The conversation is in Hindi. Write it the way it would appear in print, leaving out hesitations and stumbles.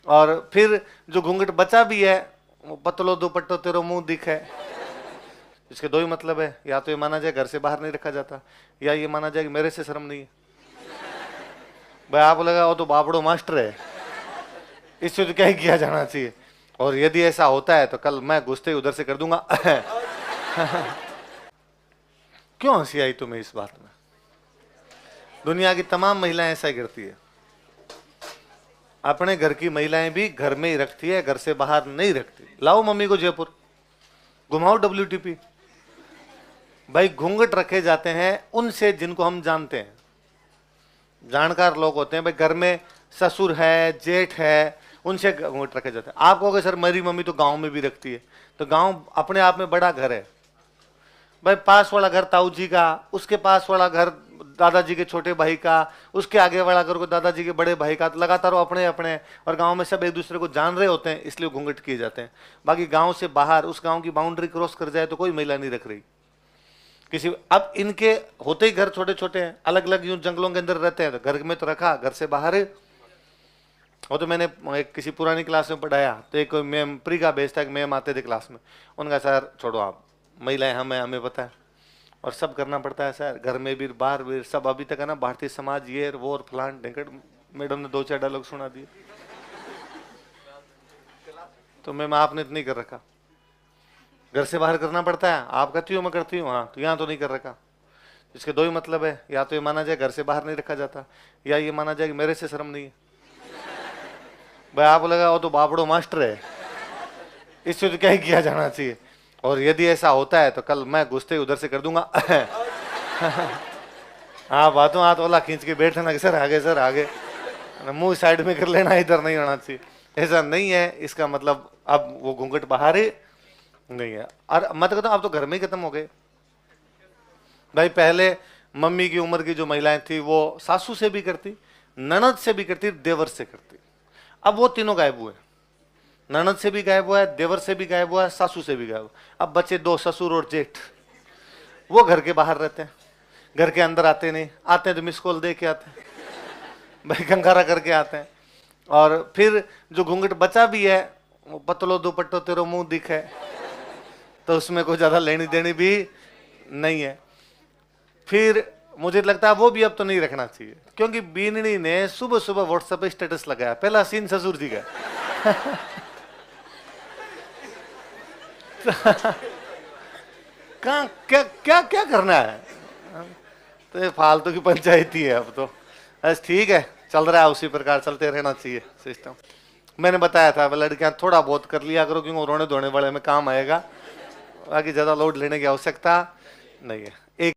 और फिर जो घूंघट बचा भी है, वो पतलो दुपट्टो तेरो मुंह दिखे। इसके दो ही मतलब है, या तो ये माना जाए घर से बाहर नहीं रखा जाता, या ये माना जाए कि मेरे से शर्म नहीं है। भाई आप लगा वो तो बापड़ो मास्टर है, इससे तो क्या ही किया जाना चाहिए। और यदि ऐसा होता है तो कल मैं घुसते ही उधर से कर दूंगा। क्यों हंसी आई तुम्हें इस बात में? दुनिया की तमाम महिलाएं ऐसा ही करती है। अपने घर की महिलाएं भी घर में ही रखती है, घर से बाहर नहीं रखती। लाओ मम्मी को जयपुर, घुमाओ WTP। भाई घूंघट रखे जाते हैं उनसे जिनको हम जानते हैं, जानकार लोग होते हैं। भाई घर में ससुर है, जेठ है, उनसे घूंघट रखे जाते हैं। आप कहोगे सर मेरी मम्मी तो गांव में भी रखती है, तो गांव अपने आप में बड़ा घर है। भाई पास वाला घर ताऊ जी का, उसके पास वाला घर दादाजी के छोटे भाई का, उसके आगे वाला घर को दादाजी के बड़े भाई का, लगातार वो अपने अपने। और गांव में सब एक दूसरे को जान रहे होते हैं, इसलिए घूंघट किए जाते हैं। बाकी गांव से बाहर उस गांव की बाउंड्री क्रॉस कर जाए तो कोई महिला नहीं रख रही किसी। अब इनके होते ही घर छोटे छोटे हैं, अलग अलग यूं जंगलों के अंदर रहते हैं, तो घर में तो रखा, घर से बाहर है। वो तो मैंने एक किसी पुरानी क्लास में पढ़ाया, तो एक मैम प्री का बेच था, एक मैम आते थे क्लास में। उनका सर छोड़ो आप, महिलाएं हमें पता है और सब करना पड़ता है सर, घर में भी बाहर भी सब। अभी तक है ना भारतीय समाज ये वो और फलान ढेंकट। मैडम ने 2-4 डायलॉग सुना दिए। तो मैम आपने तो नहीं कर रखा, घर से बाहर करना पड़ता है। आप कहती हो मैं करती हूँ, हाँ, तो यहाँ तो नहीं कर रखा। इसके दो ही मतलब है, या तो ये माना जाए घर से बाहर नहीं रखा जाता, या ये माना जाए कि मेरे से शर्म नहीं है। भाई आप लगा वो तो बापड़ो मास्टर है, इससे तो क्या ही किया जाना चाहिए। और यदि ऐसा होता है तो कल मैं घुसते ही उधर से कर दूंगा। हाँ बातों हाथ वाला खींच के बैठना कि सर आगे, सर आगे, मुंह साइड में कर लेना, इधर नहीं आना चाहिए। ऐसा नहीं है, इसका मतलब अब वो घूंघट बाहर ही नहीं है। और मैं तो कहता हूँ अब तो घर में ही खत्म हो गए। भाई पहले मम्मी की उम्र की जो महिलाएं थी वो सासू से भी करती, ननद से भी करती, देवर से करती। अब वो तीनों गायब हुए, ननद से भी गायब हुआ है, देवर से भी गायब हुआ है, सासू से भी गायब हुआ। अब बचे 2, ससुर और जेठ। वो घर के बाहर रहते हैं, घर के अंदर आते नहीं, आते हैं तो मिस कॉल दे के आते हैं, भाई गंगारा करके आते हैं। और फिर जो घूंघट बचा भी है, वो पतलो दुपट्टो तेरो मुंह दिखे, तो उसमें कोई ज्यादा लेनी देनी भी नहीं है। फिर मुझे लगता है वो भी अब तो नहीं रखना चाहिए, क्योंकि बीननी ने सुबह सुबह व्हाट्सएप पे स्टेटस लगाया, पहला सीन ससुर जी का। कहाँ क्या क्या क्या करना है? तो ये फालतू की पंचायती है अब तो। बस ठीक है, चल रहा है, उसी प्रकार चलते रहना चाहिए सिस्टम। मैंने बताया था लड़कियां थोड़ा बहुत कर लिया करो, क्योंकि रोने धोने वाले में काम आएगा, बाकी ज्यादा लोड लेने की आवश्यकता नहीं है।